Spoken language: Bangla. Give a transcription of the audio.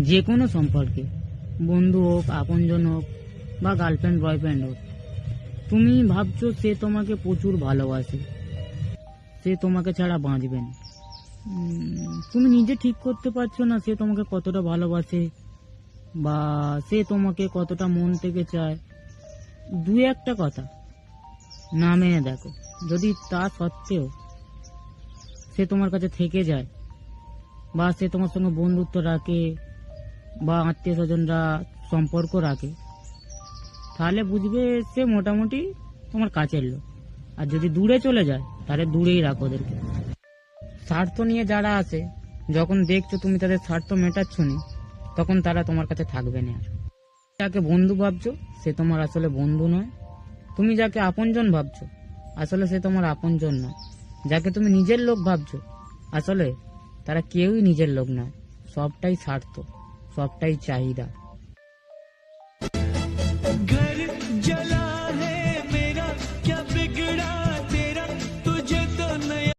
যে কোনো সম্পর্কে, বন্ধু হোক, আপনজন হোক, বা গার্লফ্রেন্ড বয়ফ্রেন্ড হোক, তুমি ভাবছো সে তোমাকে প্রচুর ভালোবাসে, সে তোমাকে ছাড়া বাঁচবে না। তুমি নিজে ঠিক করতে পারছো না সে তোমাকে কতটা ভালোবাসে বা সে তোমাকে কতটা মন থেকে চায়। দু একটা কথা না মেনে দেখো, যদি তা সত্ত্বেও সে তোমার কাছে থেকে যায় বা সে তোমার সঙ্গে বন্ধুত্ব রাখে বা আত্মীয় স্বজনরা সম্পর্ক রাখে, তাহলে বুঝবে সে মোটামুটি তোমার কাছের লোক। আর যদি দূরে চলে যায় তাহলে দূরেই রাখো ওদেরকে। স্বার্থ নিয়ে যারা আসে, যখন দেখছো তুমি তাদের স্বার্থ মেটাচ্ছ নি, তখন তারা তোমার কাছে থাকবে না। আর যাকে বন্ধু ভাবছো সে তোমার আসলে বন্ধু নয়, তুমি যাকে আপনজন ভাবছো আসলে সে তোমার আপনজন নয়, যাকে তুমি নিজের লোক ভাবছো আসলে তারা কেউই নিজের লোক নয়। সবটাই স্বার্থ, সবটাই চাহিদা।